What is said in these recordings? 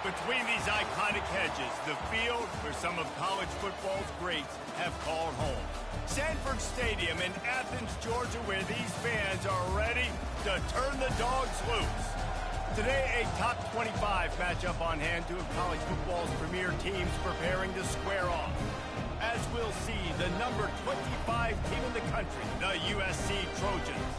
Between these iconic hedges, the field where some of college football's greats have called home. Sanford Stadium in Athens, Georgia, where these fans are ready to turn the dogs loose. Today, a top 25 matchup on hand, two of college football's premier teams preparing to square off. As we'll see, the number 25 team in the country, the USC Trojans,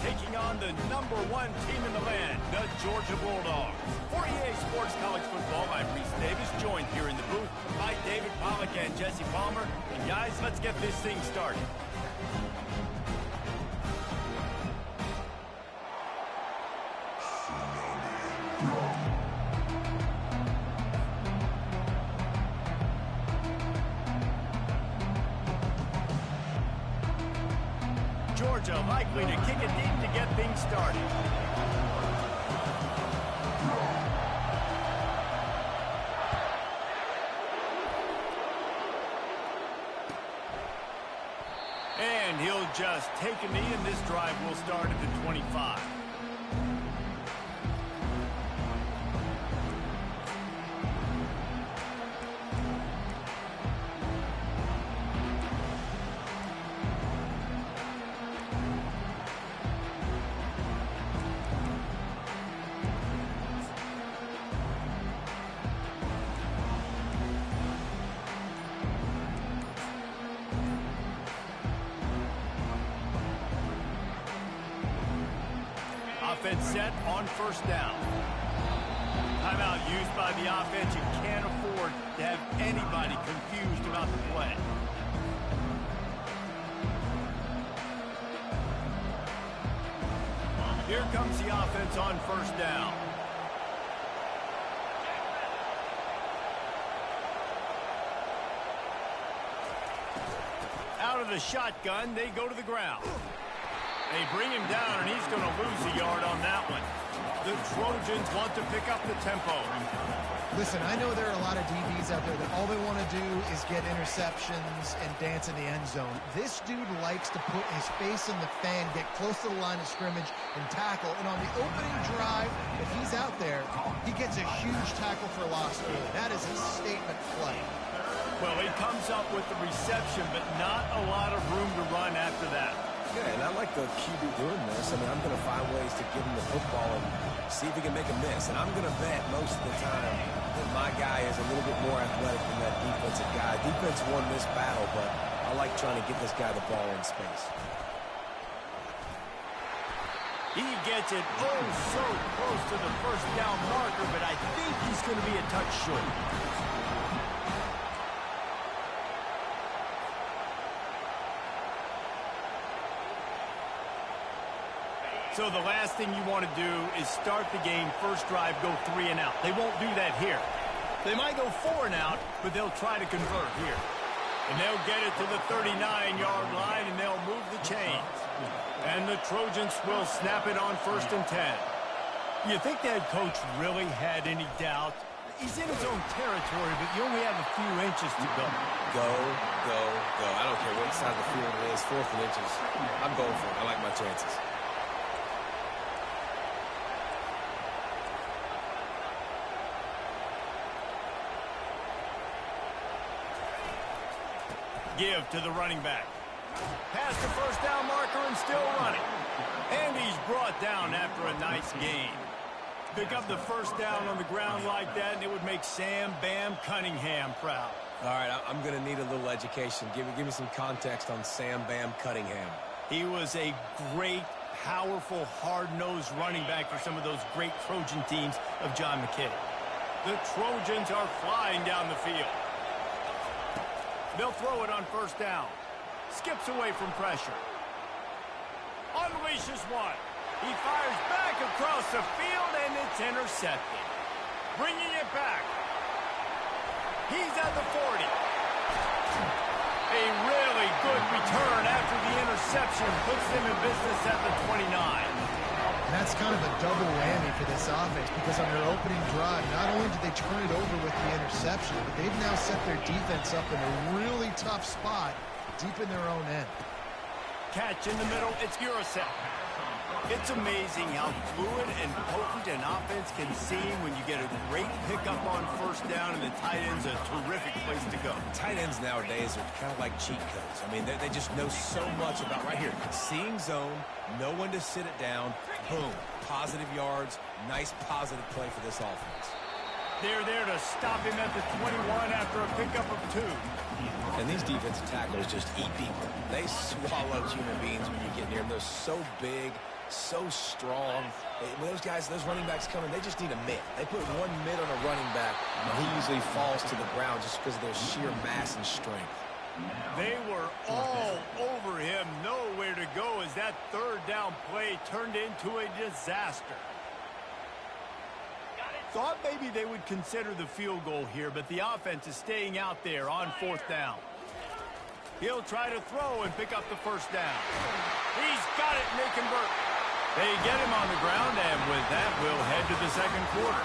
taking on the number 1 team in the land, the Georgia Bulldogs. For EA Sports College Football, I'm Reese Davis, joined here in the booth by David Pollack and Jesse Palmer. And guys, let's get this thing started. Georgia likely to kick it deep to get things started. And he'll just take a knee, and this drive will start at the 25. Offense set on first down. Timeout used by the offense. You can't afford to have anybody confused about the play. Here comes the offense on first down. Out of the shotgun, they go to the ground. They bring him down, and he's going to lose a yard on that one. The Trojans want to pick up the tempo. Listen, I know there are a lot of DBs out there that all they want to do is get interceptions and dance in the end zone. This dude likes to put his face in the fan, get close to the line of scrimmage, and tackle. And on the opening drive, if he's out there, he gets a huge tackle for loss. That is a statement play. Well, he comes up with the reception, but not a lot of room to run after that. Yeah, and I like the QB doing this. I mean, I'm going to find ways to give him the football and see if he can make a miss. And I'm going to bet most of the time that my guy is a little bit more athletic than that defensive guy. Defense won this battle, but I like trying to get this guy the ball in space. He gets it oh so close to the first down marker, but I think he's going to be a touch short. So the last thing you want to do is start the game, first drive, go 3 and out. They won't do that here. They might go 4 and out, but they'll try to convert here. And they'll get it to the 39-yard line, and they'll move the chains. And the Trojans will snap it on first and 10. You think the head coach really had any doubt? He's in his own territory, but you only have a few inches to go. Go, go, go. I don't care what side of the field it is, 4th and inches. I'm going for it. I like my chances. Give to the running back. Past the first down marker and still running. And he's brought down after a nice gain. Pick up the first down on the ground like that, and it would make Sam Bam Cunningham proud. All right, I'm going to need a little education. Give me some context on Sam Bam Cunningham. He was a great, powerful, hard-nosed running back for some of those great Trojan teams of John McKay. The Trojans are flying down the field. They'll throw it on first down. Skips away from pressure. Unleashes one. He fires back across the field, and it's intercepted. Bringing it back. He's at the 40. A really good return after the interception puts them in business at the 29. And that's kind of a double whammy for this offense, because on their opening drive, not only did they turn it over with the interception, but they've now set their defense up in a really tough spot deep in their own end. Catch in the middle, it's Urasek. It's amazing how fluid and potent an offense can seem when you get a great pickup on first down, and the tight end's a terrific place to go. Tight ends nowadays are kind of like cheat codes. I mean, they just know so much about right here. Seeing zone, know when to sit it down, boom, positive yards, nice positive play for this offense. They're there to stop him at the 21 after a pickup of 2. And these defensive tackles just eat people. They swallow human beings when you get near them. They're so big, so strong. When those guys, those running backs come in, they just need a mid. They put one mid on a running back, and he usually falls to the ground just because of their sheer mass and strength. They were all over him, nowhere to go as that third down play turned into a disaster. Thought maybe they would consider the field goal here, but the offense is staying out there on 4th down. He'll try to throw and pick up the first down. He's got it, and they convert. They get him on the ground, and with that, we'll head to the second quarter.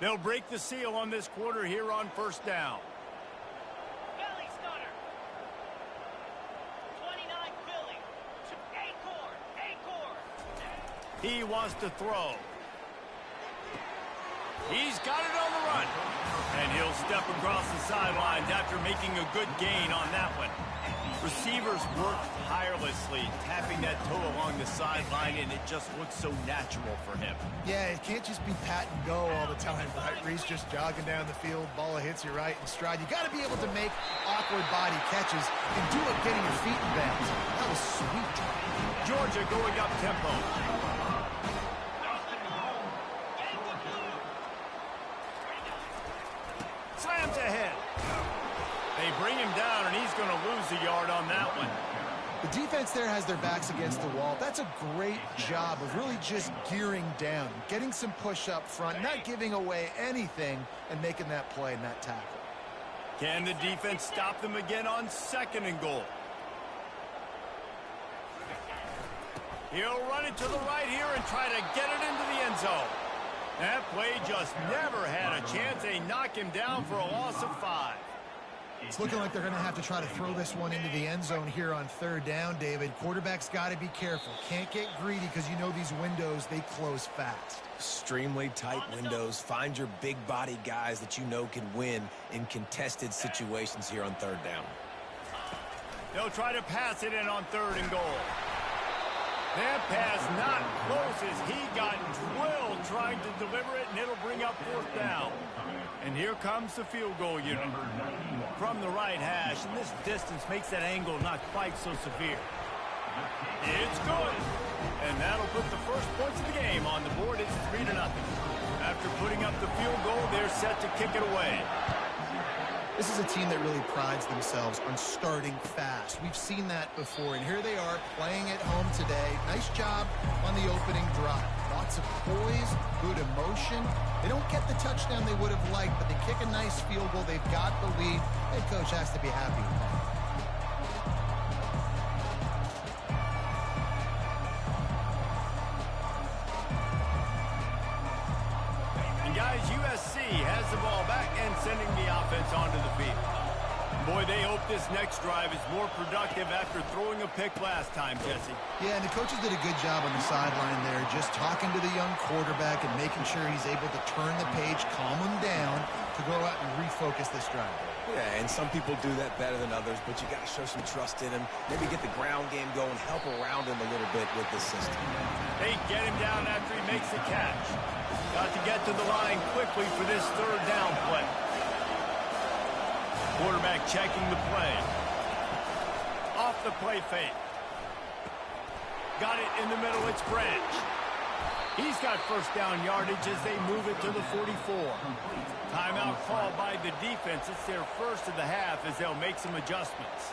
They'll break the seal on this quarter here on first down. Belly stunner. 29 Philly. Acorn. He wants to throw. He's got it on the run. And he'll step across the sidelines after making a good gain on that one. Receivers work tirelessly, tapping that toe along the sideline, and it just looks so natural for him. Yeah, it can't just be pat and go all the time, right? Reese just jogging down the field, ball hits you right in stride. You got to be able to make awkward body catches and do it getting your feet in bounds. That was sweet. Georgia going up tempo. Slams ahead. They bring him down, and he's going to lose a yard on that one. The defense there has their backs against the wall. That's a great job of really just gearing down, getting some push up front, not giving away anything, and making that play and that tackle. Can the defense stop them again on 2nd and goal? He'll run it to the right here and try to get it into the end zone. That play just never had a chance. They knock him down for a loss of 5. It's looking like they're going to have to try to throw this one into the end zone here on 3rd down, David. Quarterback's got to be careful. Can't get greedy because you know these windows, they close fast. Extremely tight windows. Find your big body guys that you know can win in contested situations here on 3rd down. They'll try to pass it in on 3rd and goal. That pass not close as he got drilled trying to deliver it, and it'll bring up 4th down. And here comes the field goal unit from the right hash, and this distance makes that angle not quite so severe. It's good, and that'll put the first points of the game on the board. It's 3-0. After putting up the field goal, they're set to kick it away. This is a team that really prides themselves on starting fast. We've seen that before, and here they are playing at home today. Nice job on the opening drive. Lots of poise, good emotion. They don't get the touchdown they would have liked, but they kick a nice field goal. They've got the lead. Head coach has to be happy with that. Guys, USC has the ball back and sending the offense onto the field. Boy, they hope this next drive is more productive after throwing a pick last time, Jesse. Yeah, and the coaches did a good job on the sideline there, just talking to the young quarterback and making sure he's able to turn the page, calm him down to go out and refocus this drive. Yeah, and some people do that better than others, but you got to show some trust in him. Maybe get the ground game going, help around him a little bit with this system. They get him down after he makes the catch. Got to get to the line quickly for this 3rd down play. Quarterback checking the play. Off the play fake. Got it in the middle. It's Branch. He's got first down yardage as they move it to the 44. Timeout called by the defense. It's their first of the half as they'll make some adjustments.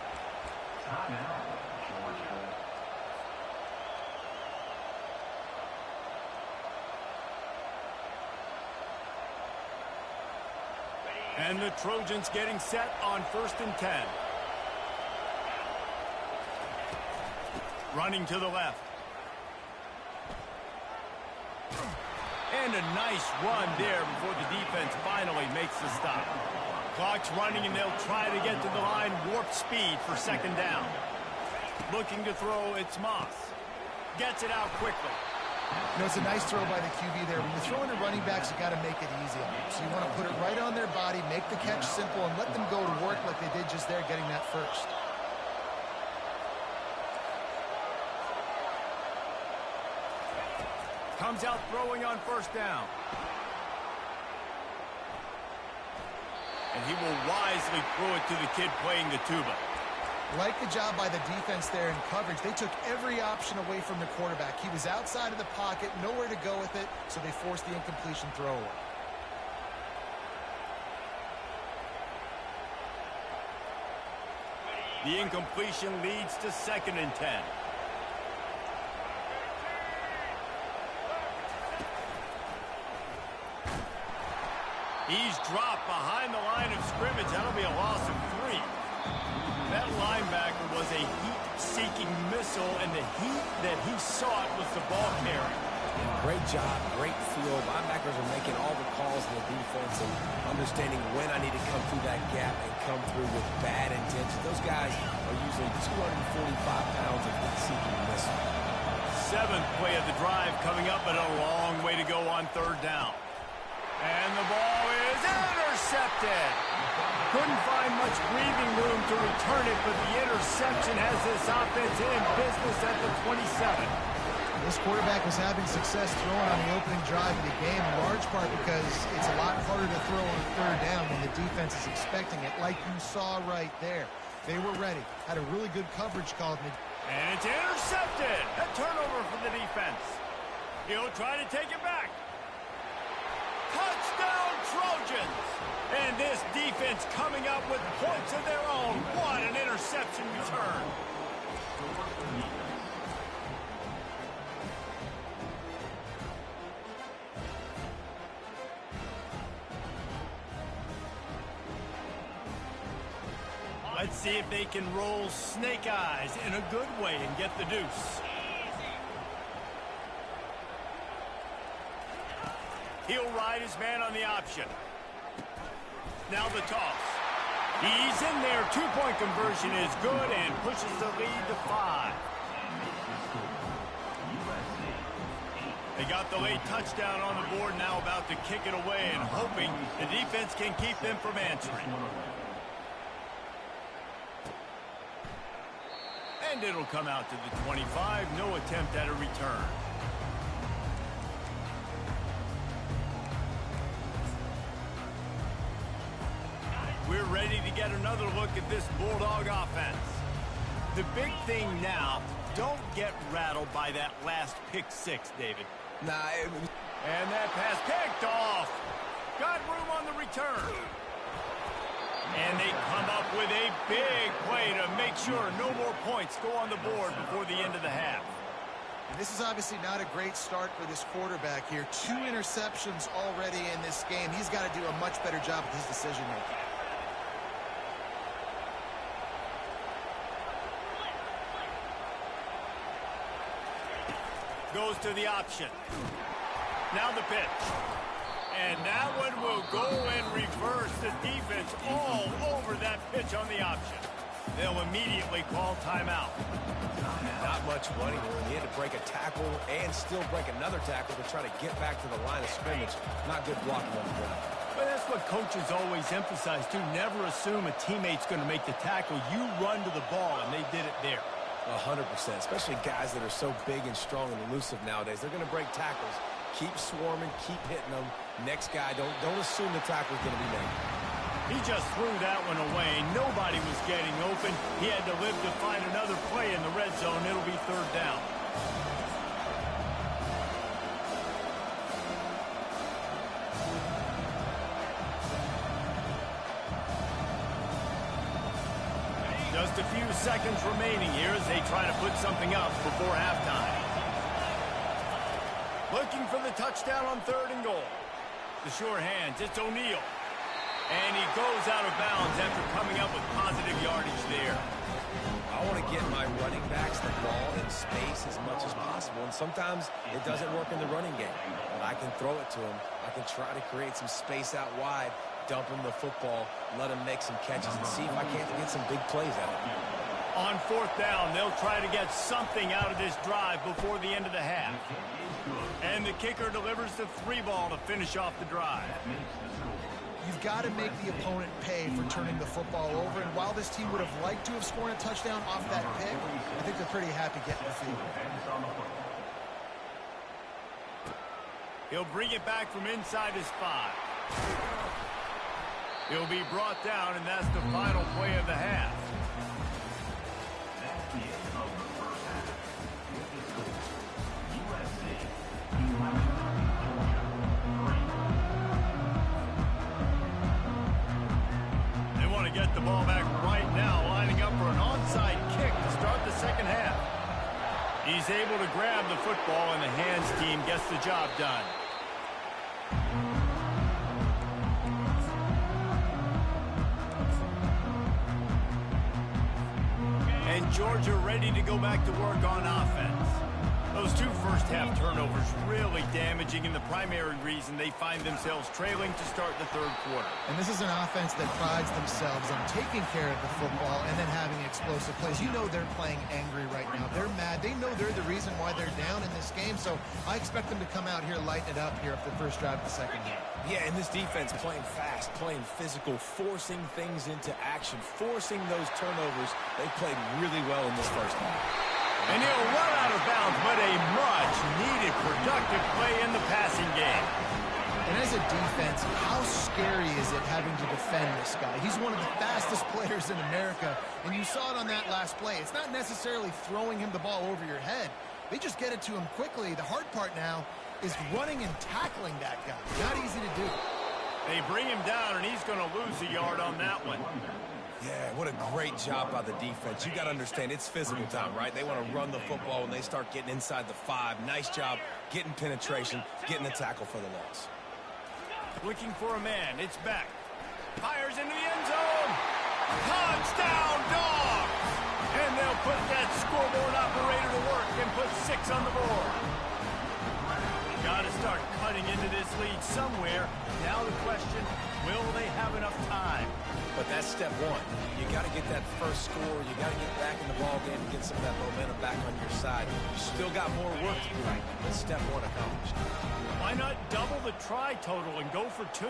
And the Trojans getting set on 1st and 10. Running to the left. And a nice run there before the defense finally makes the stop. Clock's running, and they'll try to get to the line warp speed for second down. Looking to throw, it's Moss. Gets it out quickly. You know, it's a nice throw by the QB there. When you're throwing to running backs, you got to make it easy on them. So you want to put it right on their body, make the catch simple, and let them go to work like they did just there, getting that first. Comes out throwing on first down. And he will wisely throw it to the kid playing the tuba. Like the job by the defense there in coverage. They took every option away from the quarterback. He was outside of the pocket, nowhere to go with it, so they forced the incompletion throw away. The incompletion leads to 2nd and 10. He's dropped behind the line of scrimmage. That'll be a loss of 3. That linebacker was a heat-seeking missile, and the heat that he sought was the ball carry. Great job, great field. Linebackers are making all the calls in the defense and understanding when I need to come through that gap and come through with bad intention. Those guys are usually 245 pounds of heat-seeking missile. 7th play of the drive coming up, but a long way to go on 3rd down. And the ball is intercepted. Couldn't find much breathing room to return it, but the interception has this offense in business at the 27. This quarterback was having success throwing on the opening drive of the game, in large part because it's a lot harder to throw on 3rd down when the defense is expecting it, like you saw right there. They were ready. Had a really good coverage called. And it's intercepted. A turnover for the defense. He'll try to take it back. Touchdown, Trojans! And this defense coming up with points of their own. What an interception return. Let's see if they can roll snake eyes in a good way and get the deuce. He'll ride his man on the option. Now the toss. He's in there. 2-point conversion is good and pushes the lead to 5. They got the late touchdown on the board, now about to kick it away and hoping the defense can keep them from answering. And it'll come out to the 25. No attempt at a return. We're ready to get another look at this Bulldog offense. The big thing now, don't get rattled by that last pick 6, David. And that pass picked off. Got room on the return. And they come up with a big play to make sure no more points go on the board before the end of the half. And this is obviously not a great start for this quarterback here. 2 interceptions already in this game. He's got to do a much better job with his decision-making. Goes to the option. Now the pitch. And that one will go and reverse the defense all over that pitch on the option. They'll immediately call timeout. Not much running room. He had to break a tackle and still break another tackle to try to get back to the line of scrimmage. Not good blocking on the ground. But that's what coaches always emphasize, too. Never assume a teammate's going to make the tackle. You run to the ball, and they did it there. 100%, especially guys that are so big and strong and elusive nowadays. They're going to break tackles. Keep swarming, keep hitting them. Next guy, don't assume the tackle's going to be made. He just threw that one away. Nobody was getting open. He had to live to find another play in the red zone. It'll be 3rd down. Just a few seconds remaining here as they try to put something up before halftime. Looking for the touchdown on 3rd and goal. The sure hands, it's O'Neal. And he goes out of bounds after coming up with positive yardage there. want to get my running backs the ball in space as much as possible, and sometimes it doesn't work in the running game. But I can throw it to him. I can try to create some space out wide, dump him the football, let him make some catches, and see if I can't get some big plays out of him. On fourth down, they'll try to get something out of this drive before the end of the half. And the kicker delivers the 3-ball to finish off the drive. You've got to make the opponent pay for turning the football over, and while this team would have liked to have scored a touchdown off that pick, I think they're pretty happy getting the field. He'll bring it back from inside his 5. He'll be brought down, and that's the final play of the half. They want to get the ball back right now, lining up for an onside kick to start the second half. He's able to grab the football, and the hands team gets the job done. And Georgia ready to go back to work on offense. Those 2 first-half turnovers really damaging, and the primary reason they find themselves trailing to start the third quarter. And this is an offense that prides themselves on taking care of the football and then having explosive plays. You know they're playing angry right now. They're mad. They know they're the reason why they're down in this game, so I expect them to come out here, lighten it up here after the first drive of the second half. Yeah, and this defense playing fast, playing physical, forcing things into action, forcing those turnovers. They played really well in this first half. And he'll run out of bounds, but a much-needed productive play in the passing game. And as a defense, how scary is it having to defend this guy? He's one of the fastest players in America, and you saw it on that last play. It's not necessarily throwing him the ball over your head. They just get it to him quickly. The hard part now is running and tackling that guy. Not easy to do. They bring him down, and he's going to lose a yard on that one. Yeah, what a great job by the defense. You got to understand, it's physical time, right? They want to run the football when they start getting inside the 5. Nice job getting penetration, getting the tackle for the loss. Looking for a man. It's back. Fires into the end zone. Touchdown, Dogs! And they'll put that scoreboard operator to work and put 6 on the board. Got to start cutting into this lead somewhere. Now the question, will they have enough time? But that's step 1. You got to get that first score. You got to get back in the ball game and get some of that momentum back on your side. You still got more work to do, but step 1 accomplished. Why not double the try total and go for 2?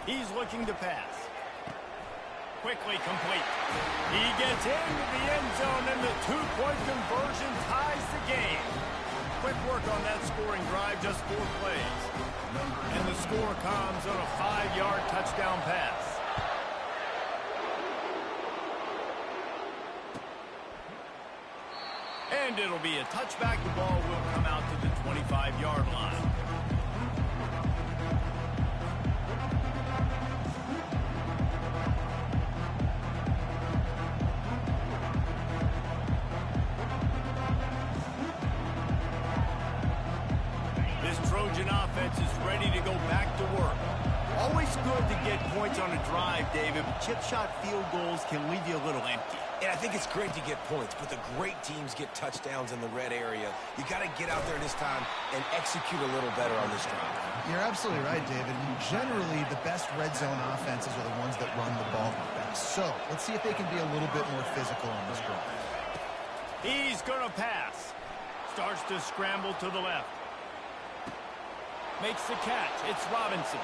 He's looking to pass. Quickly complete. He gets into the end zone, and the 2-point conversion ties the game. Quick work on that scoring drive, just 4 plays. And the score comes on a 5-yard touchdown pass. And it'll be a touchback. The ball will come out to the 25-yard line. Trojan offense is ready to go back to work. Always good to get points on a drive, David, but chip shot field goals can leave you a little empty. Yeah, I think it's great to get points, but the great teams get touchdowns in the red area. You got to get out there this time and execute a little better on this drive. You're absolutely right, David. Generally, the best red zone offenses are the ones that run the ball the best. So, let's see if they can be a little bit more physical on this drive. He's going to pass. Starts to scramble to the left. Makes the catch. It's Robinson.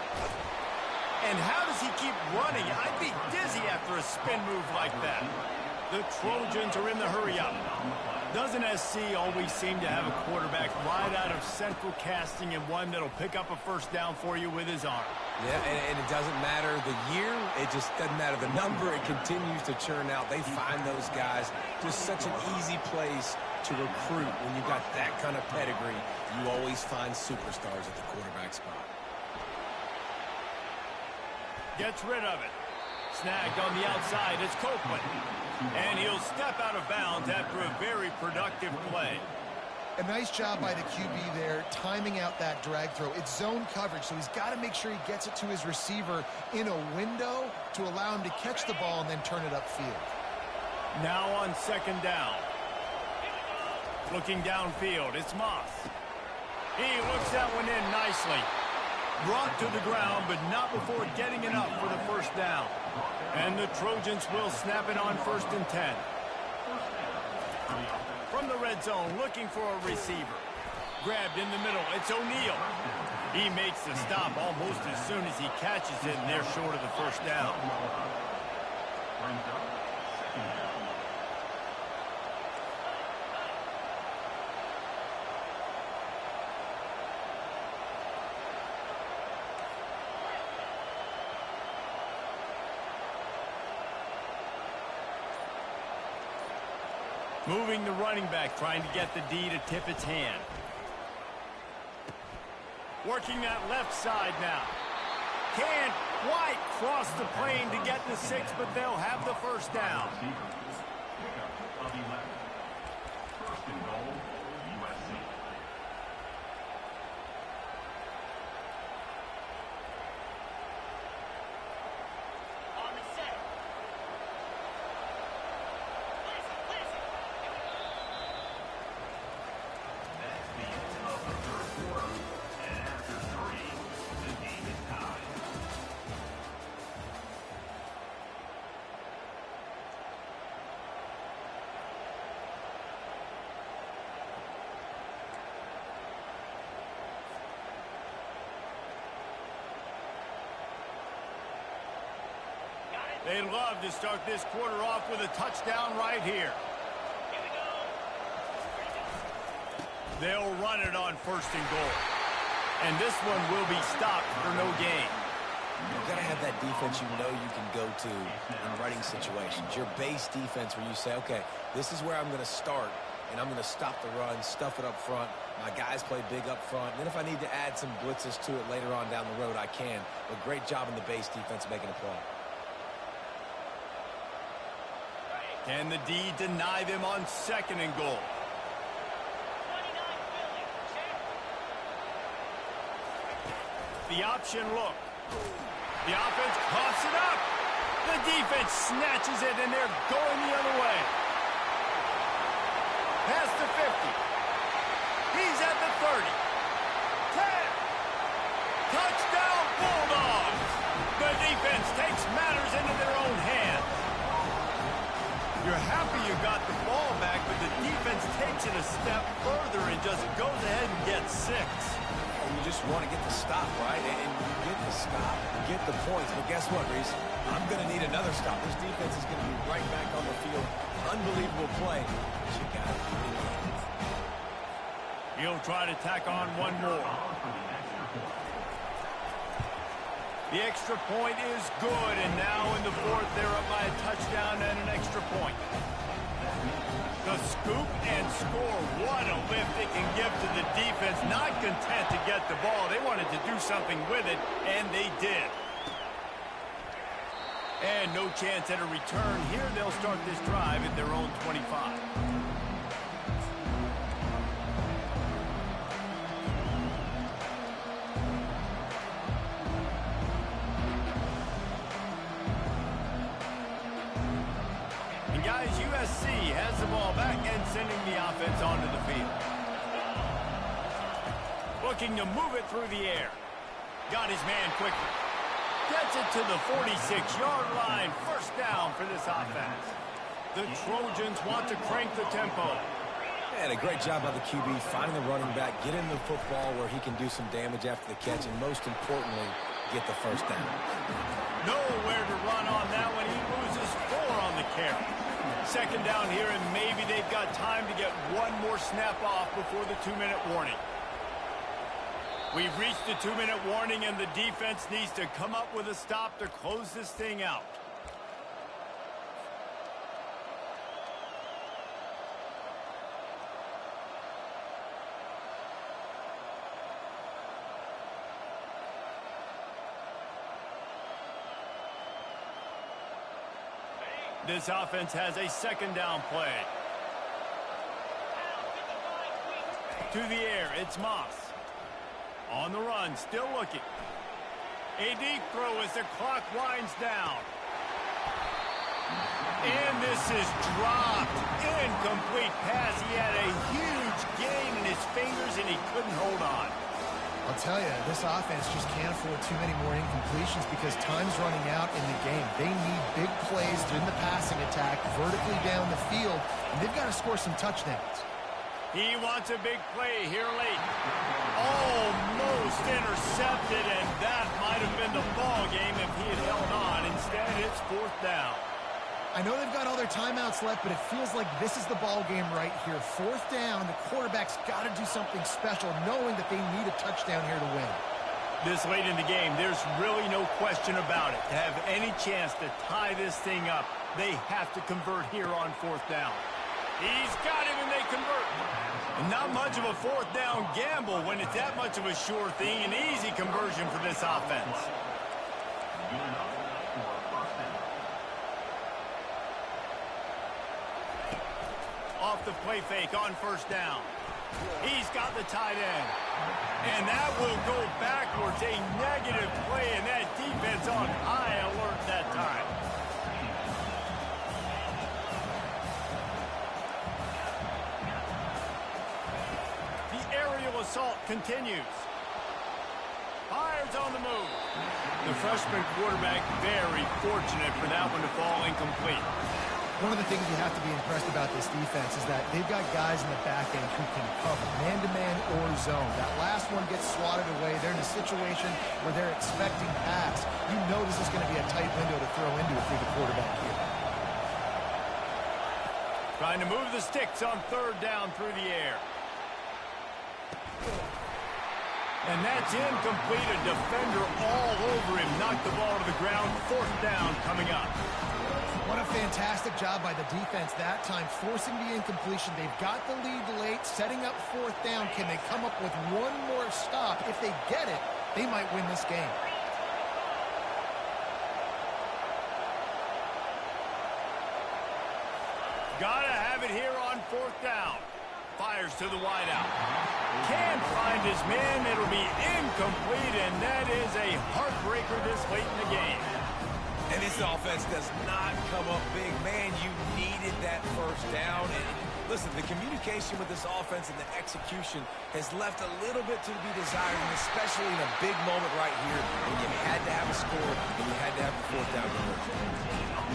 And how does he keep running? I'd be dizzy after a spin move like that. The Trojans are in the hurry-up. Doesn't SC always seem to have a quarterback right out of central casting and one that'll pick up a first down for you with his arm? Yeah, and it doesn't matter the year. It just doesn't matter the number. It continues to churn out. They find those guys. Just such an easy place to recruit when you got that kind of pedigree. You always find superstars at the quarterback spot. Gets rid of it. Snagged on the outside. It's Copeland. And he'll step out of bounds after a very productive play. A nice job by the QB there, timing out that drag throw. It's zone coverage, so he's got to make sure he gets it to his receiver in a window to allow him to catch the ball and then turn it upfield. Now on second down. Looking downfield, it's Moss. He looks that one in nicely. Brought to the ground, but not before getting it up for the first down. And the Trojans will snap it on 1st and 10. From the red zone, looking for a receiver. Grabbed in the middle, it's O'Neal. He makes the stop almost as soon as he catches it, and they're short of the first down. Moving the running back, trying to get the D to tip its hand. Working that left side now. Can't quite cross the plane to get the 6, but they'll have the first down. They'd love to start this quarter off with a touchdown right here. They'll run it on 1st and goal. And this one will be stopped for no gain. You've got to have that defense you know you can go to in running situations. Your base defense where you say, okay, this is where I'm going to start, and I'm going to stop the run, stuff it up front. My guys play big up front. And then if I need to add some blitzes to it later on down the road, I can. But great job in the base defense making a play. Can the D deny them on 2nd and goal? The option look. The offense coughs it up. The defense snatches it, and they're going the other way. Past the 50. He's at the 30. 10. Touchdown, Bulldogs. The defense takes matters into their own hands. You're happy you got the ball back, but the defense takes it a step further and just goes ahead and gets 6. And you just want to get the stop, right? And you get the stop, you get the points. But guess what, Reese? I'm going to need another stop. This defense is going to be right back on the field. Unbelievable play. But you got to keep it in. He'll try to tack on one more. The extra point is good, and now in the 4th, they're up by a touchdown and an extra point. The scoop and score. What a lift it can give to the defense. Not content to get the ball. They wanted to do something with it, and they did. And no chance at a return. Here they'll start this drive at their own 25. Guys, USC has the ball back and sending the offense onto the field. Looking to move it through the air. Got his man quickly. Gets it to the 46-yard line. First down for this offense. The Trojans want to crank the tempo. And a great job by the QB finding the running back, get in the football where he can do some damage after the catch, and most importantly, get the first down. Nowhere to run on that one. He loses 4 on the carry. Second down here, and maybe they've got time to get one more snap off before the 2-minute warning. We've reached the 2-minute warning, and the defense needs to come up with a stop to close this thing out. This offense has a second down play. To the air, it's Moss. On the run, still looking. A deep throw as the clock winds down. And this is dropped. Incomplete pass. He had a huge gain in his fingers, and he couldn't hold on. I'll tell you, this offense just can't afford too many more incompletions because time's running out in the game. They need big plays in the passing attack, vertically down the field, and they've got to score some touchdowns. He wants a big play here late. Almost intercepted, and that might have been the ball game if he had held on. Instead, it's fourth down. I know they've got all their timeouts left, but it feels like this is the ball game right here. Fourth down, the quarterback's got to do something special, knowing that they need a touchdown here to win. This late in the game, there's really no question about it. To have any chance to tie this thing up, they have to convert here on fourth down. He's got him, and they convert. And not much of a fourth down gamble when it's that much of a sure thing. An easy conversion for this offense. Off the play fake on first down. He's got the tight end. And that will go backwards. A negative play, and that defense on high alert that time. The aerial assault continues. Fires on the move. The freshman quarterback very fortunate for that one to fall incomplete. One of the things you have to be impressed about this defense is that they've got guys in the back end who can cover man-to-man or zone. That last one gets swatted away. They're in a situation where they're expecting pass. You know this is going to be a tight window to throw into if you're the quarterback here. Trying to move the sticks on third down through the air. And that's incomplete. A defender all over him. Knocked the ball to the ground. Fourth down coming up. What a fantastic job by the defense that time, forcing the incompletion. They've got the lead late, setting up fourth down. Can they come up with one more stop? If they get it, they might win this game. Gotta have it here on fourth down. Fires to the wideout. Can't find his man. It'll be incomplete, and that is a heartbreaker this late in the game. And this offense does not come up big. Man, you needed that first down. And listen, the communication with this offense and the execution has left a little bit to be desired, and especially in a big moment right here when you had to have a score and you had to have a fourth down conversion.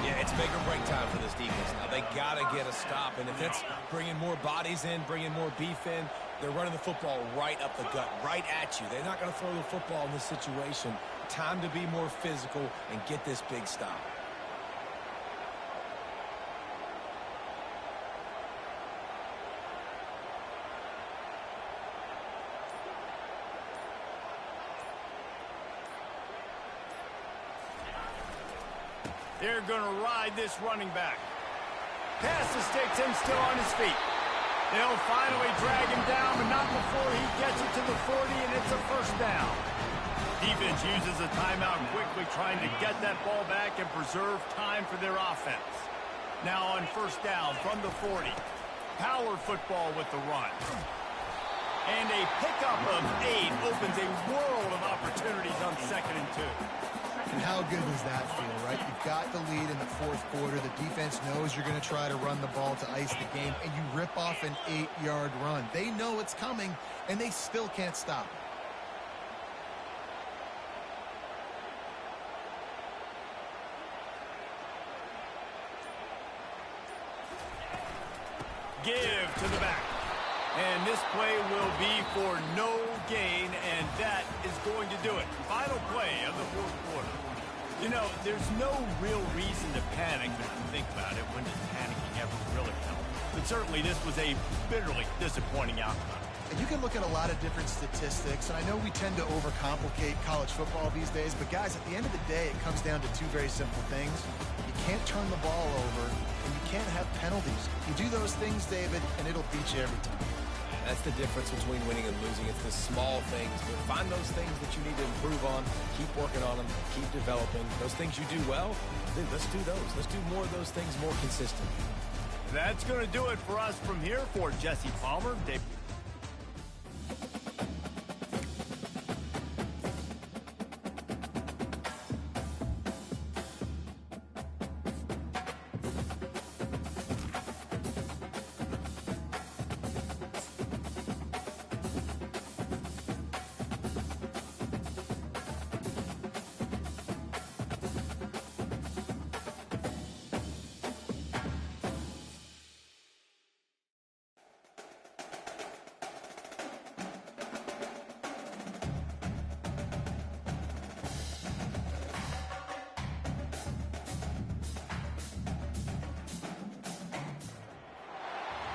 Yeah, it's make or break time for this defense now. They got to get a stop, and if it's bringing more bodies in, bringing more beef in, they're running the football right up the gut, right at you. They're not going to throw the football in this situation. Time to be more physical and get this big stop. They're going to ride this running back. Pass the sticks and still on his feet. They'll finally drag him down, but not before he gets it to the 40, and it's a first down. Defense uses a timeout quickly, trying to get that ball back and preserve time for their offense. Now on first down from the 40. Power football with the run. And a pickup of 8 opens a world of opportunities on 2nd and 2. And how good does that feel, right? You've got the lead in the fourth quarter. The defense knows you're going to try to run the ball to ice the game, and you rip off an 8-yard run. They know it's coming, and they still can't stop it. Give to the back. And this play will be for no gain, and that is going to do it. Final play of the fourth quarter. You know, there's no real reason to panic when you think about it. When does panicking ever really help? But certainly this was a bitterly disappointing outcome. And you can look at a lot of different statistics, and I know we tend to overcomplicate college football these days, but guys, at the end of the day, it comes down to two very simple things. You can't turn the ball over, and you can't have penalties. You do those things, David, and it'll beat you every time. That's the difference between winning and losing. It's the small things, but find those things that you need to improve on, keep working on them, keep developing. Those things you do well, then let's do those. Let's do more of those things more consistently. That's going to do it for us from here. For Jesse Palmer, Dave.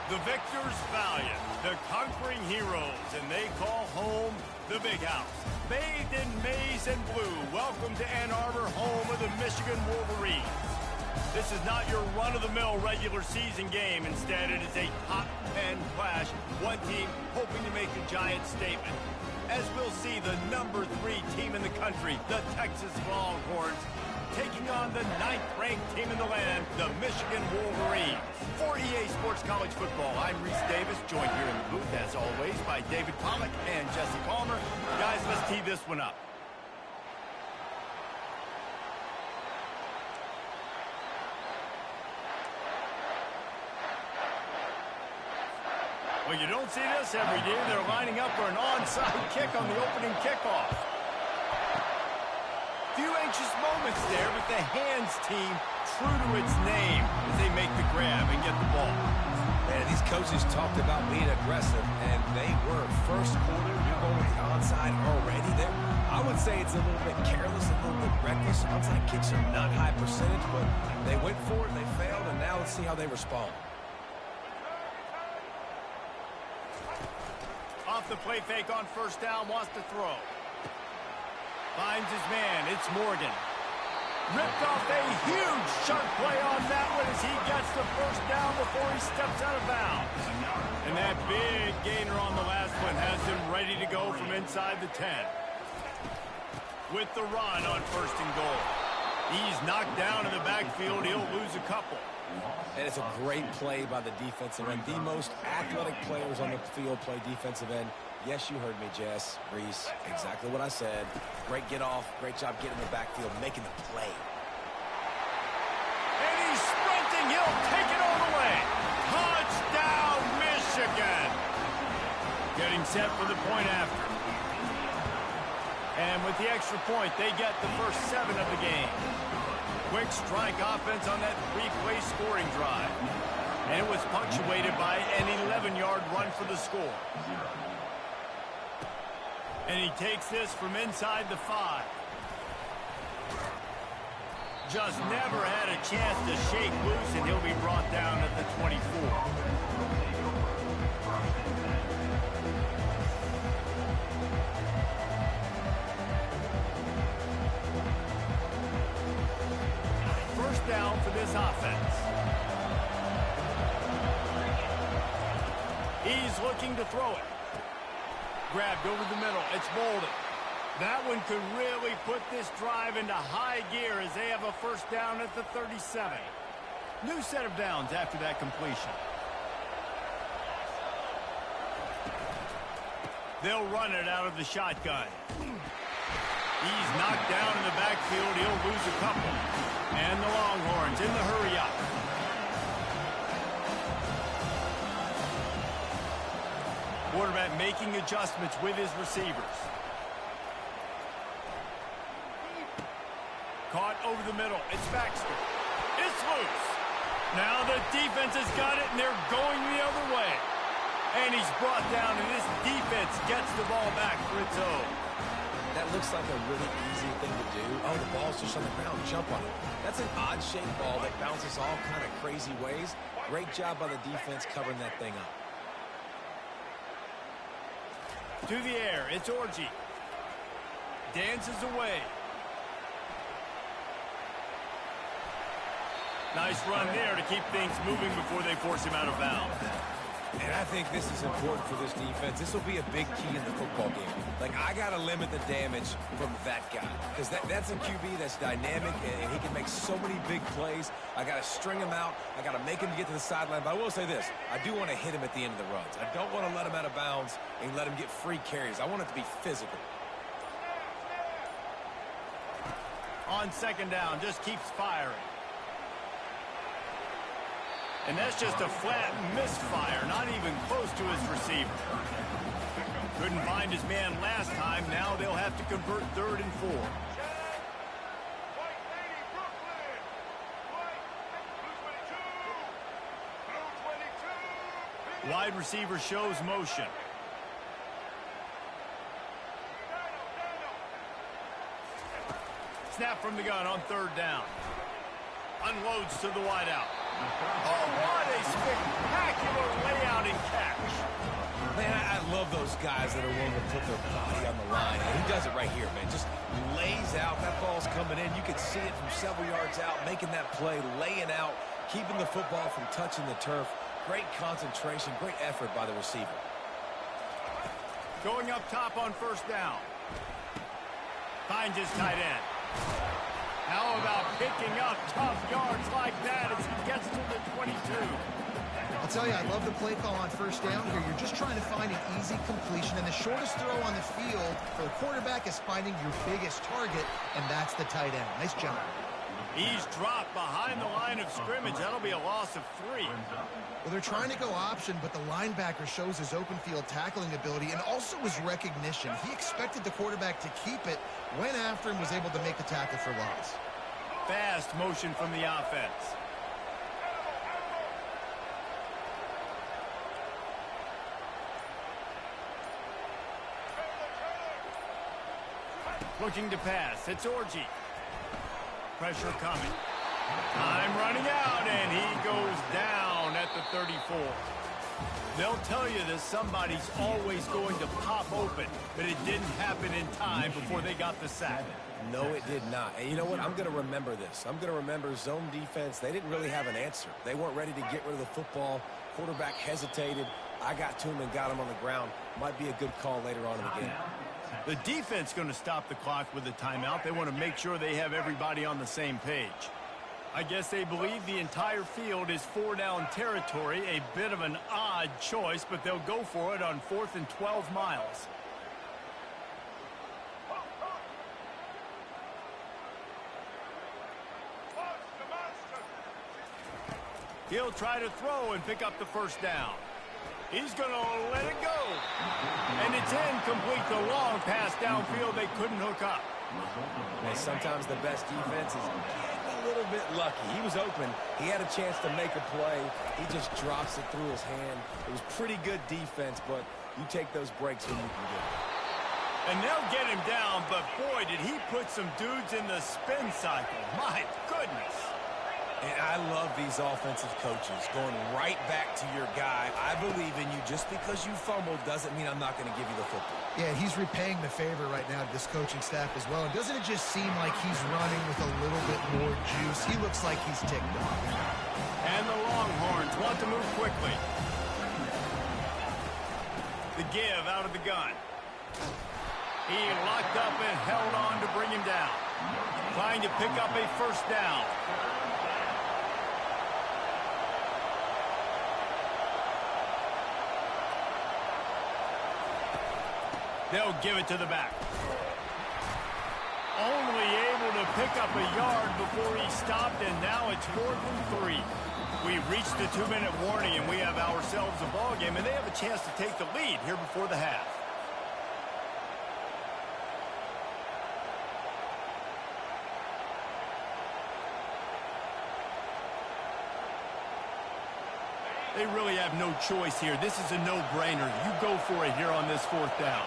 The victors valiant, the conquering heroes, and they call home the Big House. Bathed in maize and blue, welcome to Ann Arbor, home of the Michigan Wolverines. This is not your run-of-the-mill regular season game. Instead, it is a top 10 clash, one team hoping to make a giant statement. As we'll see, the number 3 team in the country, the Texas Longhorns, taking on the 9th-ranked team in the land, the Michigan Wolverines. For EA Sports College Football, I'm Reese Davis, joined here in the booth, as always, by David Pollack and Jesse Palmer. Guys, let's tee this one up. Well, you don't see this every day. They're lining up for an onside kick on the opening kickoff. Few anxious moments there, but the hands team true to its name as they make the grab and get the ball. Man, these coaches talked about being aggressive, and they were. First quarter, you're going with the onside already there. I would say it's a little bit careless, a little bit reckless. Onside kicks are not high percentage, but they went for it, they failed, and now let's see how they respond. Off the play fake on first down, wants to throw. Finds his man, it's Morgan. Ripped off a huge sharp play on that one as he gets the first down before he steps out of bounds. And that big gainer on the last one has him ready to go from inside the 10. With the run on first and goal. He's knocked down in the backfield, he'll lose a couple. And it's a great play by the defensive end. The most athletic players on the field play defensive end. Yes, you heard me, Jess, Reese, exactly what I said. Great get off, great job getting in the backfield, making the play. And he's sprinting, he'll take it all the way. Touchdown, Michigan. Getting set for the point after. And with the extra point, they get the first 7 of the game. Quick strike offense on that 3-play scoring drive. And it was punctuated by an 11-yard run for the score. And he takes this from inside the 5. Just never had a chance to shake loose, and he'll be brought down at the 24. First down for this offense. He's looking to throw it. Grabbed over the middle. It's Bolden. That one could really put this drive into high gear as they have a first down at the 37. New set of downs after that completion. They'll run it out of the shotgun. He's knocked down in the backfield. He'll lose a couple. And the Longhorns in the hurry-up. Quarterback making adjustments with his receivers. Caught over the middle. It's Baxter. It's loose. Now the defense has got it, and they're going the other way. And he's brought down, and this defense gets the ball back for its own. That looks like a really easy thing to do. Oh, the ball's just on the ground. Jump on it. That's an odd-shaped ball that bounces all kind of crazy ways. Great job by the defense covering that thing up. To the air, it's Orji. Dances away. Nice run there to keep things moving before they force him out of bounds. And I think this is important for this defense. This will be a big key in the football game. Like, I got to limit the damage from that guy. Because that's a QB that's dynamic, and he can make so many big plays. I got to string him out. I got to make him get to the sideline. But I will say this. I do want to hit him at the end of the runs. I don't want to let him out of bounds and let him get free carries. I want it to be physical. On second down, just keeps firing. And that's just a flat misfire, not even close to his receiver. Couldn't find his man last time. Now they'll have to convert 3rd and 4. Wide receiver shows motion. Snap from the gun on 3rd down. Unloads to the wideout. Oh, what a spectacular layout and catch. Man, I love those guys that are willing to put their body on the line. And he does it right here, man. Just lays out. That ball's coming in. You can see it from several yards out, making that play, laying out, keeping the football from touching the turf. Great concentration, great effort by the receiver. Going up top on first down. Finds his tight end. How about picking up tough yards like that as he gets to the 22? I'll tell you, I love the play call on first down here. You're just trying to find an easy completion, and the shortest throw on the field for the quarterback is finding your biggest target, and that's the tight end. Nice job. He's dropped behind the line of scrimmage. That'll be a loss of 3. Well, they're trying to go option, but the linebacker shows his open field tackling ability and also his recognition. He expected the quarterback to keep it, went after him, was able to make the tackle for loss. Fast motion from the offense. Looking to pass. It's Orji. Pressure coming. Time running out, and he goes down at the 34. They'll tell you that somebody's always going to pop open, but it didn't happen in time before they got the sack. No, it did not. And you know what? I'm going to remember this. I'm going to remember zone defense. They didn't really have an answer. They weren't ready to get rid of the football. Quarterback hesitated. I got to him and got him on the ground. Might be a good call later on in the game. The defense going to stop the clock with a timeout. They want to make sure they have everybody on the same page. I guess they believe the entire field is 4-down territory. A bit of an odd choice, but they'll go for it on 4th and 12 miles. He'll try to throw and pick up the first down. He's going to let it go. And it's incomplete. The long pass downfield they couldn't hook up. And sometimes the best defense is getting a little bit lucky. He was open. He had a chance to make a play. He just drops it through his hand. It was pretty good defense, but you take those breaks when you can get it. And they'll get him down, but boy, did he put some dudes in the spin cycle. My goodness. And I love these offensive coaches going right back to your guy. I believe in you. Just because you fumbled doesn't mean I'm not going to give you the football. Yeah, he's repaying the favor right now to this coaching staff as well. And doesn't it just seem like he's running with a little bit more juice? He looks like he's ticked off. And the Longhorns want to move quickly. The give out of the gun. He locked up and held on to bring him down. Trying to pick up a first down. They'll give it to the back. Only able to pick up a yard before he stopped, and now it's 4th and 3. We've reached the 2-minute warning, and we have ourselves a ball game, and they have a chance to take the lead here before the half. They really have no choice here. This is a no-brainer. You go for it here on this 4th down.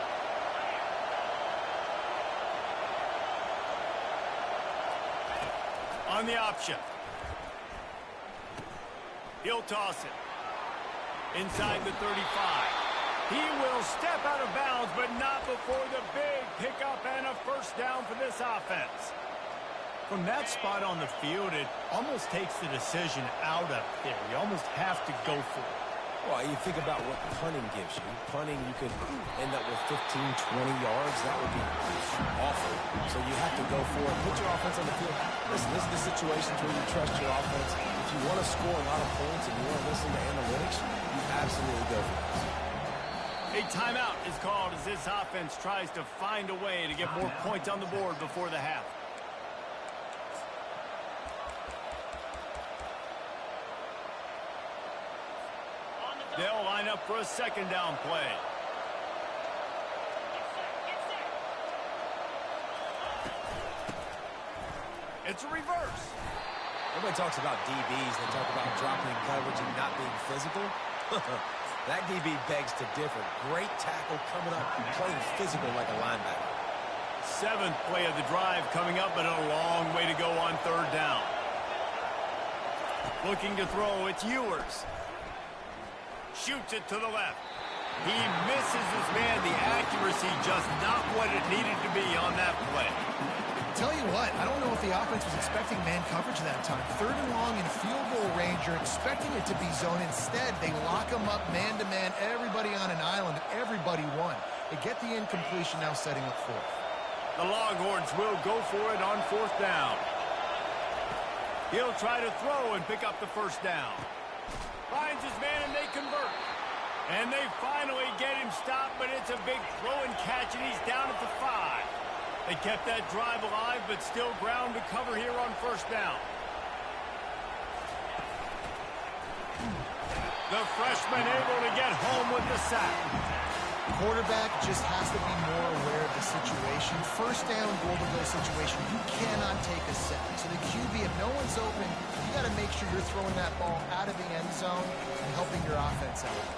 On the option. He'll toss it. Inside the 35. He will step out of bounds, but not before the big pickup and a first down for this offense. From that spot on the field, it almost takes the decision out of there. You almost have to go for it. Well, you think about what punting gives you. Punting, you could end up with 15, 20 yards. That would be awful. So you have to go for it. Put your offense on the field. Listen, this is the situations where you trust your offense. If you want to score a lot of points and you want to listen to analytics, you absolutely go for this. A timeout is called as this offense tries to find a way to get more points on the board before the half. They'll line up for a second down play. It's a reverse. Everybody talks about DBs. They talk about dropping coverage and not being physical. That DB begs to differ. Great tackle coming up and playing physical like a linebacker. 7th play of the drive coming up, but a long way to go on 3rd down. Looking to throw, it's Ewers. Shoots it to the left. He misses his man. The accuracy just not what it needed to be on that play. Tell you what, I don't know if the offense was expecting man coverage that time. 3rd and long in field goal range, you're expecting it to be zone. Instead, they lock them up man-to-man, everybody on an island, everybody won. They get the incompletion, now setting up 4th. The Longhorns will go for it on 4th down. He'll try to throw and pick up the 1st down. Finds his man and they convert. And they finally get him stopped, but it's a big throw and catch, and he's down at the 5. They kept that drive alive, but still ground to cover here on 1st down. The freshman able to get home with the sack. Quarterback just has to be more aware of the situation. 1st down, goal-to-go situation, you cannot take a sack. So the QB, if no one's open, you got to make sure you're throwing that ball out of the end zone and helping your offense out.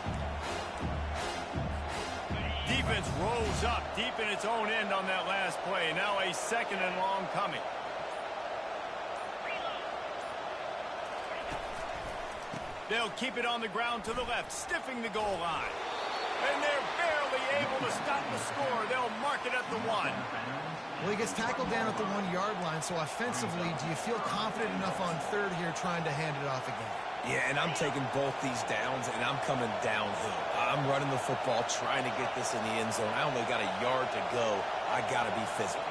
Defense rolls up deep in its own end on that last play. Now a 2nd and long coming. They'll keep it on the ground to the left, stiffing the goal line. And they're barely able to stop the score. They'll mark it at the 1. Well, he gets tackled down at the 1-yard line, so offensively, do you feel confident enough on 3rd here trying to hand it off again? Yeah, and I'm taking both these downs, and I'm coming downhill. I'm running the football, trying to get this in the end zone. I only got a yard to go. I got to be physical.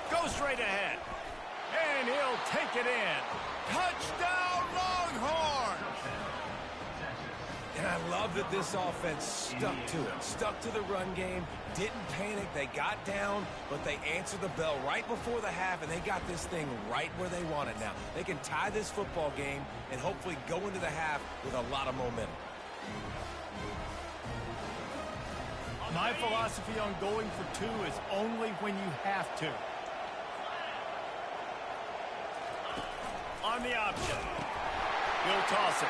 Go straight ahead. And he'll take it in. Touchdown, Longhorns! And I love that this offense stuck to it, stuck to the run game, didn't panic. They got down, but they answered the bell right before the half, and they got this thing right where they want it now. They can tie this football game and hopefully go into the half with a lot of momentum. My philosophy on going for 2 is only when you have to. On the option. He'll toss it.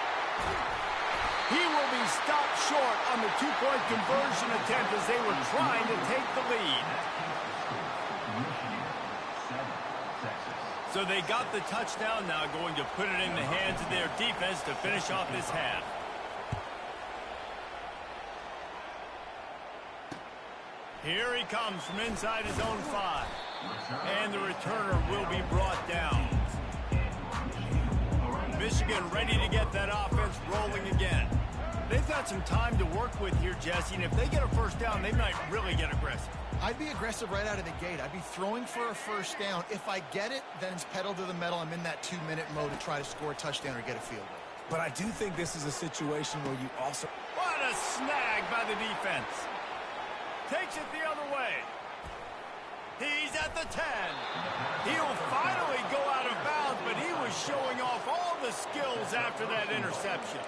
He will be stopped short on the 2-point conversion attempt as they were trying to take the lead. So they got the touchdown, now going to put it in the hands of their defense to finish off this half. Here he comes from inside his own 5. And the returner will be brought down. Michigan ready to get that offense rolling again. They've got some time to work with here, Jesse, and if they get a 1st down, they might really get aggressive. I'd be aggressive right out of the gate. I'd be throwing for a 1st down. If I get it, then it's pedal to the metal. I'm in that 2-minute mode to try to score a touchdown or get a field goal. But I do think this is a situation where you also... What a snag by the defense. Takes it the other way. He's at the 10. He'll finally go out of bounds, but he was showing off all the skills after that interception.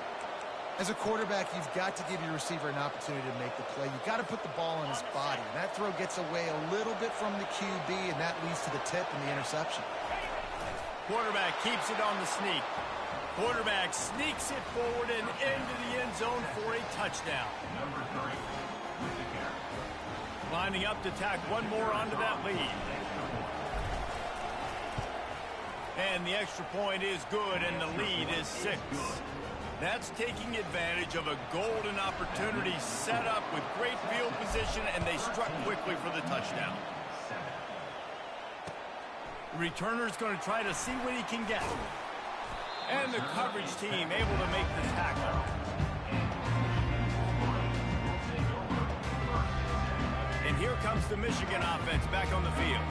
As a quarterback, you've got to give your receiver an opportunity to make the play. You've got to put the ball on his body. And that throw gets away a little bit from the QB, and that leads to the tip and the interception. Quarterback keeps it on the sneak. Quarterback sneaks it forward and into the end zone for a touchdown. Lining up to tack one more onto that lead. And the extra point is good, and the lead is 6. That's taking advantage of a golden opportunity set up with great field position, and they struck quickly for the touchdown. The returner's going to try to see what he can get. And the coverage team able to make the tackle. And here comes the Michigan offense back on the field.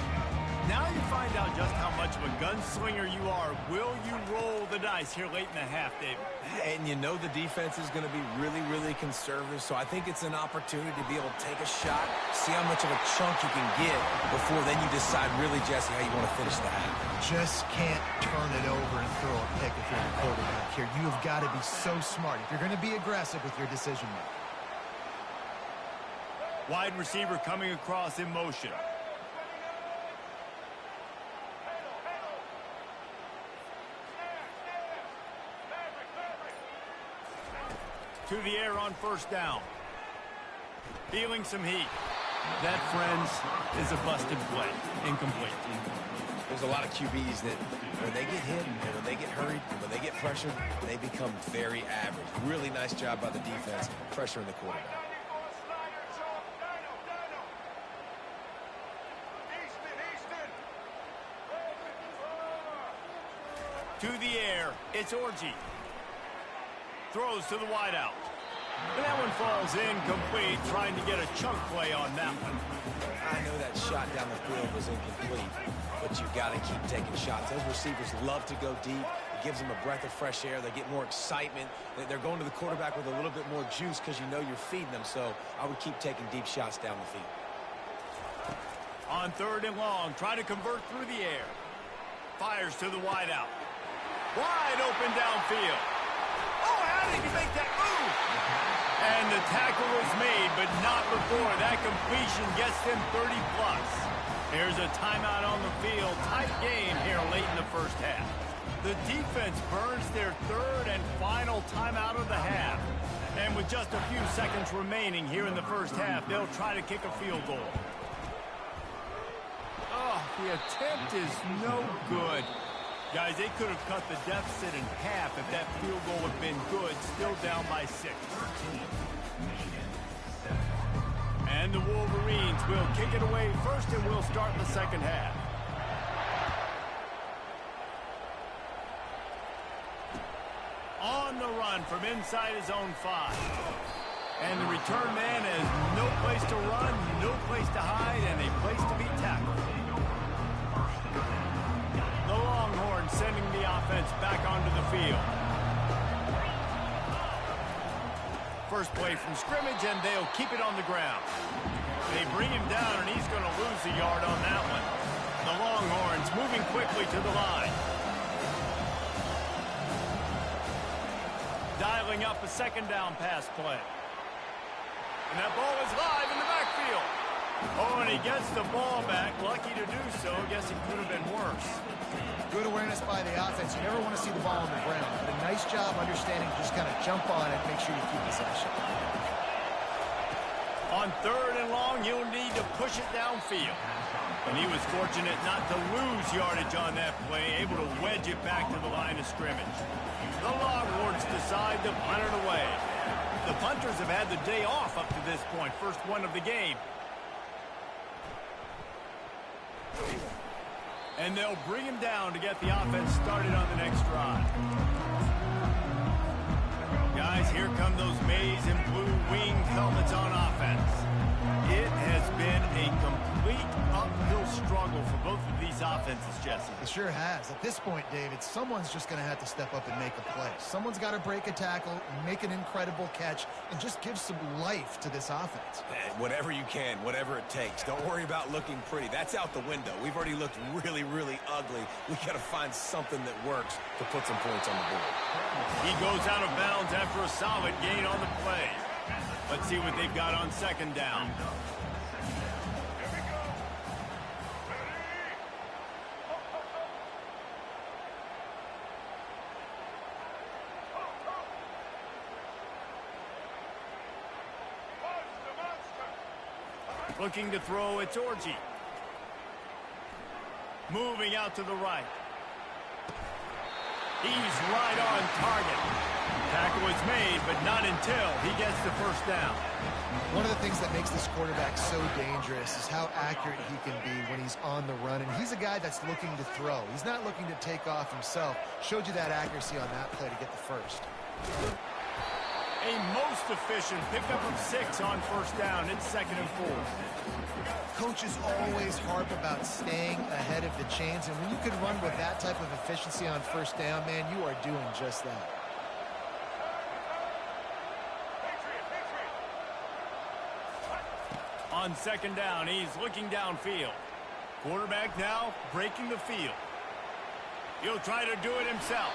Now you find out just how much of a gunslinger you are. Will you roll the dice here late in the half, David? And you know the defense is going to be really, really conservative, so I think it's an opportunity to be able to take a shot, see how much of a chunk you can get before then you decide really, Jesse, how you want to finish the half. Just can't turn it over and throw a pick if you're the quarterback here. You have got to be so smart if you're going to be aggressive with your decision making. Wide receiver coming across in motion. To the air on 1st down. Feeling some heat. That, friends, is a busted play. Incomplete. There's a lot of QBs that when they get hit and when they get hurried and when they get pressured, they become very average. Really nice job by the defense pressuring the quarterback. To the air, it's Orji. Throws to the wideout. And that one falls incomplete, trying to get a chunk play on that one. I know that shot down the field was incomplete, but you got to keep taking shots. Those receivers love to go deep. It gives them a breath of fresh air. They get more excitement. They're going to the quarterback with a little bit more juice because you know you're feeding them. So I would keep taking deep shots down the field. On 3rd and long, try to convert through the air. Fires to the wideout. Wide open downfield. Oh, how did he make that move? And the tackle was made, but not before that completion gets them 30-plus. Here's a timeout on the field. Tight game here late in the first half. The defense burns their 3rd and final timeout of the half. And with just a few seconds remaining here in the first half, they'll try to kick a field goal. Oh, the attempt is no good. Guys, they could have cut the deficit in half if that field goal had been good, still down by 6. And the Wolverines will kick it away first, and we'll start the second half. On the run from inside his own 5. And the return man has no place to run, no place to hide, and a place to be tackled. The Longhorns sending the offense back onto the field. First play from scrimmage, and they'll keep it on the ground. They bring him down, and he's going to lose a yard on that one. The Longhorns moving quickly to the line. Dialing up a 2nd down pass play. And that ball is live in the backfield. Oh, and he gets the ball back. Lucky to do so. Guess it could have been worse. Good awareness by the offense. You never want to see the ball on the ground, but a nice job understanding to just kind of jump on it, make sure you keep possession. On 3rd and long, you'll need to push it downfield. And he was fortunate not to lose yardage on that play, able to wedge it back to the line of scrimmage. The Longhorns decide to punt it away. The punters have had the day off up to this point, first one of the game. And they'll bring him down to get the offense started on the next drive. Guys, here come those maize and blue winged helmets on offense. It has been a complete uphill struggle for both of these offenses, Jesse. It sure has. At this point, David, someone's just going to have to step up and make a play. Someone's got to break a tackle, make an incredible catch, and just give some life to this offense. Whatever you can, whatever it takes. Don't worry about looking pretty. That's out the window. We've already looked really, really ugly. We got to find something that works to put some points on the board. He goes out of bounds after a solid gain on the play. Let's see what they've got on 2nd down. Looking to throw, it's Orji. Moving out to the right. He's right on target. Tackle is made, but not until he gets the first down. One of the things that makes this quarterback so dangerous is how accurate he can be when he's on the run. And he's a guy that's looking to throw. He's not looking to take off himself. Showed you that accuracy on that play to get the first. A most efficient pickup of 6 on 1st down. It's 2nd and 4. Coaches always harp about staying ahead of the chains, and when you can run with that type of efficiency on 1st down, man, you are doing just that. On 2nd down, he's looking downfield. Quarterback now breaking the field. He'll try to do it himself.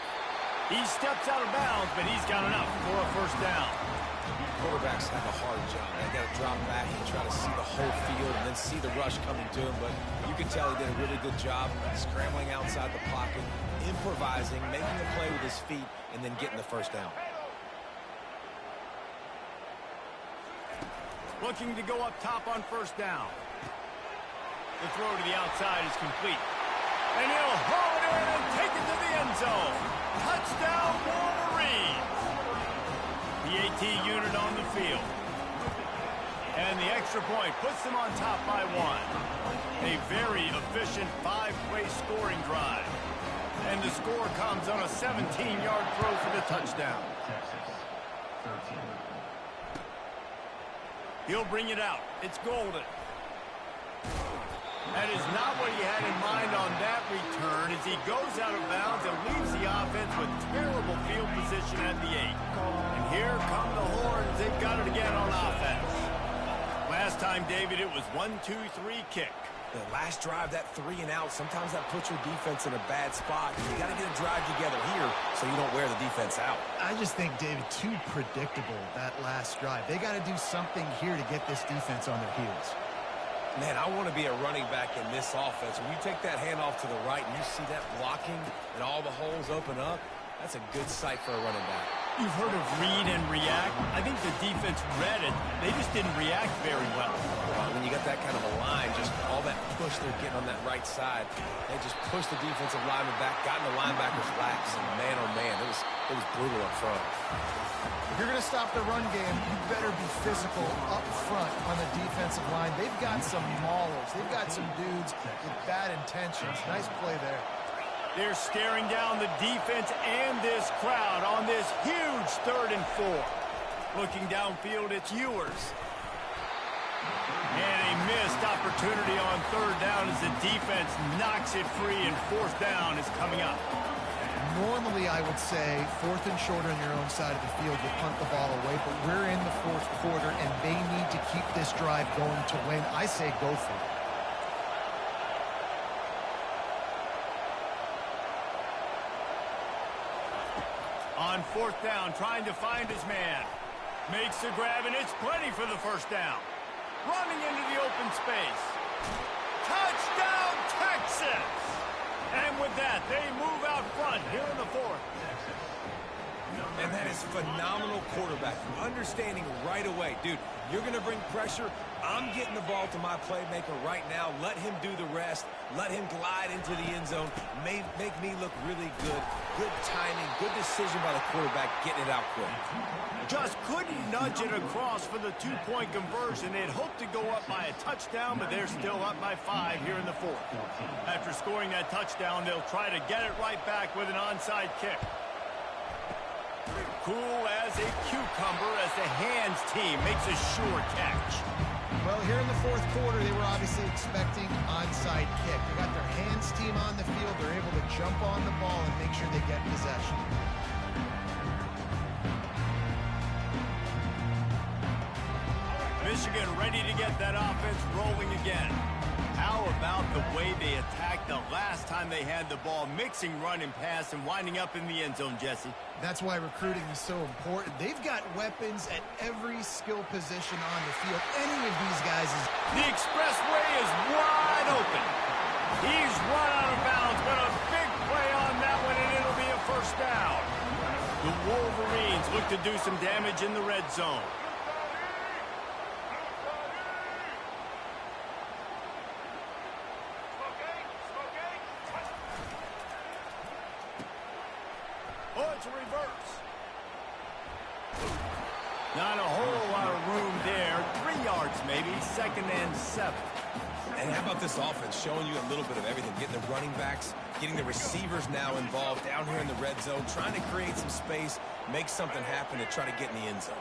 He steps out of bounds, but he's got enough for a 1st down. Quarterbacks have a hard job. They got to drop back and try to see the whole field and then see the rush coming to him. But you can tell he did a really good job scrambling outside the pocket, improvising, making the play with his feet, and then getting the 1st down. Looking to go up top on first down. The throw to the outside is complete. And he'll haul it in and take it to the end zone. Touchdown, Wolverines. The AT unit on the field. And the extra point puts them on top by 1. A very efficient 5-play scoring drive. And the score comes on a 17-yard throw for the touchdown. He'll bring it out. It's Golden. That is not what he had in mind on that return as he goes out of bounds and leaves the offense with terrible field position at the 8. And here come the horns. They've got it again on offense. Last time, David, it was 1-2-3 kick. The last drive, that 3 and out, sometimes that puts your defense in a bad spot. You got to get a drive together here so you don't wear the defense out. I just think, David, too predictable, that last drive. They got to do something here to get this defense on their heels. Man, I want to be a running back in this offense. When you take that handoff to the right and you see that blocking and all the holes open up, that's a good sight for a running back. You've heard of read and react. I think the defense read it. They just didn't react very well. When you got that kind of a line, just all that push they're getting on that right side, they just pushed the defensive lineman back, got in the linebacker's laps, and man, oh man, it was brutal up front. If you're going to stop the run game, you better be physical up front on the defensive line. They've got some maulers. They've got some dudes with bad intentions. Nice play there. They're staring down the defense and this crowd on this huge 3rd and 4. Looking downfield, it's Ewers. And a missed opportunity on 3rd down as the defense knocks it free and 4th down is coming up. Normally, I would say 4th and short on your own side of the field, you punt the ball away, but we're in the 4th quarter, and they need to keep this drive going to win. I say go for it. On 4th down, trying to find his man. Makes the grab, and it's plenty for the 1st down. Running into the open space. Touchdown, Texas! And with that, they move out front here in the 4th. And that is phenomenal quarterback. Understanding right away, dude, you're going to bring pressure. I'm getting the ball to my playmaker right now. Let him do the rest. Let him glide into the end zone. Make me look really good. Good timing, good decision by the quarterback, getting it out quick. Just couldn't nudge it across for the 2-point conversion. They'd hoped to go up by a touchdown, but they're still up by 5 here in the 4th. After scoring that touchdown, they'll try to get it right back with an onside kick. Cool as a cucumber as the hands team makes a sure catch. Well, here in the 4th quarter, they were obviously expecting onside kick. They got their hands team on the field. They're able to jump on the ball and make sure they get possession. Michigan ready to get that offense rolling again. How about the way they attacked the last time they had the ball, mixing run and pass and winding up in the end zone, Jesse? That's why recruiting is so important. They've got weapons at every skill position on the field. Any of these guys is... The expressway is wide open. He's run out of bounds, but a big play on that one, and it'll be a 1st down. The Wolverines look to do some damage in the red zone. Oh, it's a reverse. Not a whole lot of room there. 3 yards maybe, 2nd and 7. And how about this offense showing you a little bit of everything, getting the running backs, getting the receivers now involved down here in the red zone, trying to create some space, make something happen to try to get in the end zone.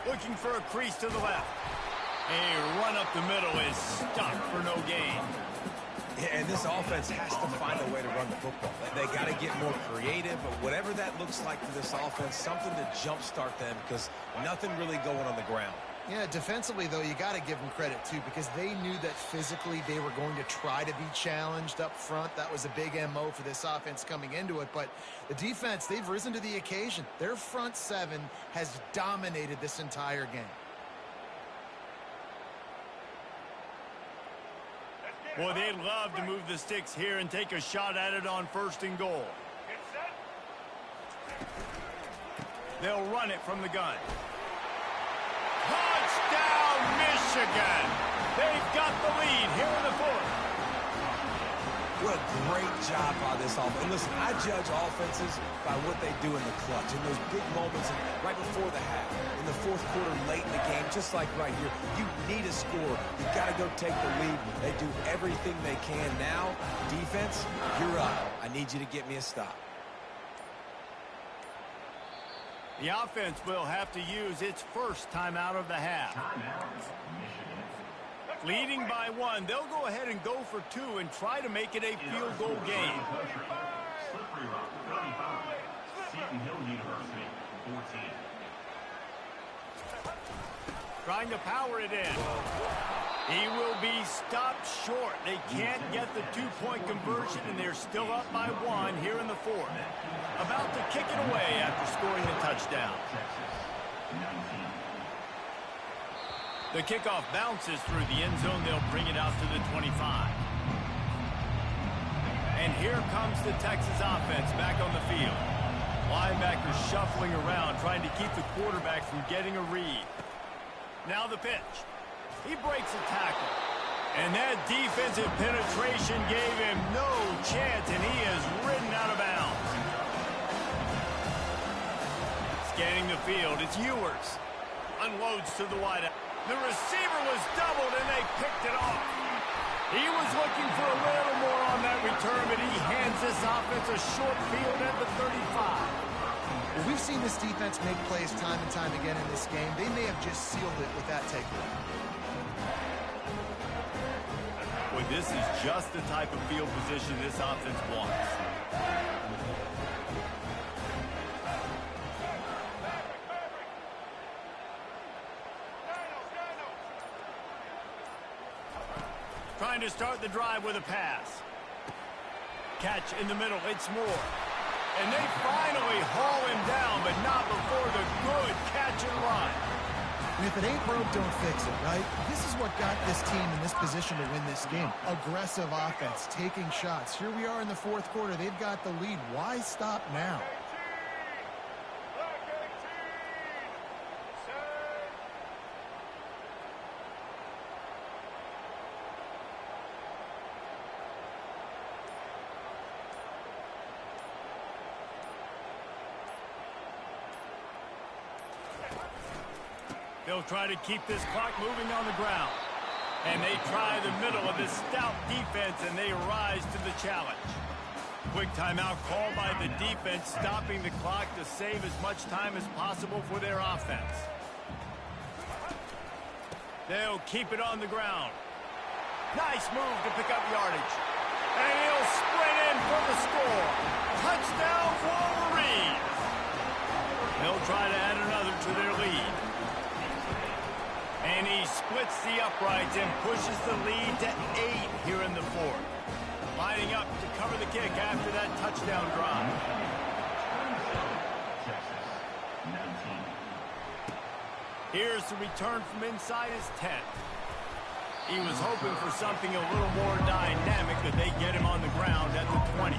Looking for a crease to the left. A run up the middle is stopped for no gain. Yeah, and this offense has to find a way to run the football. They got to get more creative, but whatever that looks like for this offense, something to jumpstart them because nothing really going on the ground. Yeah, defensively, though, you got to give them credit, too, because they knew that physically they were going to try to be challenged up front. That was a big MO for this offense coming into it. But the defense, they've risen to the occasion. Their front 7 has dominated this entire game. Boy, they'd love to move the sticks here and take a shot at it on 1st and goal. They'll run it from the gun. Touchdown, Michigan! They've got the lead here in the fourth. What a great job by this offense. And listen, I judge offenses by what they do in the clutch, in those big moments right before the half, in the fourth quarter, late in the game, just like right here. You need a score. You've got to go take the lead. They do everything they can. Now, defense, you're up. I need you to get me a stop. The offense will have to use its first timeout of the half. Leading by 1, they'll go ahead and go for 2 and try to make it a field goal game. Trying to power it in. He will be stopped short. They can't get the 2-point conversion, and they're still up by 1 here in the fourth. About to kick it away after scoring the touchdown. The kickoff bounces through the end zone. They'll bring it out to the 25. And here comes the Texas offense back on the field. Linebackers shuffling around, trying to keep the quarterback from getting a read. Now the pitch. He breaks a tackle. And that defensive penetration gave him no chance, and he is ridden out of bounds. Scanning the field, it's Ewers. Unloads to the wideout. The receiver was doubled, and they picked it off. He was looking for a little more on that return, but he hands this offense a short field at the 35. Well, we've seen this defense make plays time and time again in this game. They may have just sealed it with that takeaway. Well, this is just the type of field position this offense wants. Trying to start the drive with a pass. Catch in the middle, it's Moore. And they finally haul him down, but not before the good catch and run. And if it ain't broke, don't fix it, right? This is what got this team in this position to win this game. Aggressive offense, taking shots. Here we are in the fourth quarter. They've got the lead. Why stop now? They'll try to keep this clock moving on the ground. And they try the middle of this stout defense, and they rise to the challenge. Quick timeout called by the defense, stopping the clock to save as much time as possible for their offense. They'll keep it on the ground. Nice move to pick up yardage. And he'll sprint in for the score. Touchdown, Wolverines! They'll try to add another to their lead. And he splits the uprights and pushes the lead to 8 here in the fourth. Lining up to cover the kick after that touchdown drive. Here's the return from inside his 10. He was hoping for something a little more dynamic, but they get him on the ground at the 20.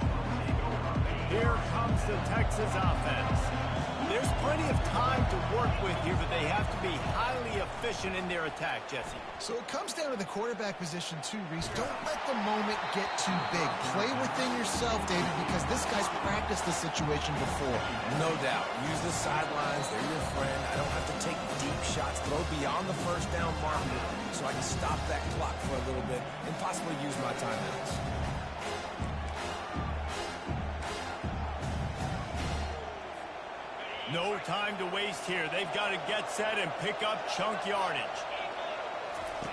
Here comes the Texas offense. There's plenty of time to work with here, but they have to be highly efficient in their attack, Jesse. So it comes down to the quarterback position too, Reese. Don't let the moment get too big. Play within yourself, David, because this guy's practiced this situation before. No doubt. Use the sidelines. They're your friend. I don't have to take deep shots. Throw beyond the first down marker so I can stop that clock for a little bit and possibly use my timeouts. No time to waste here. They've got to get set and pick up chunk yardage.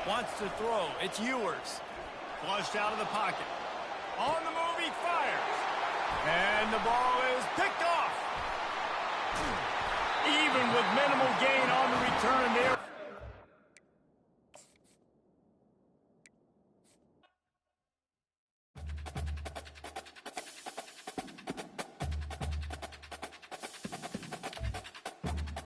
Wants to throw. It's Ewers. Flushed out of the pocket. On the move, he fires. And the ball is picked off. Even with minimal gain on the return there.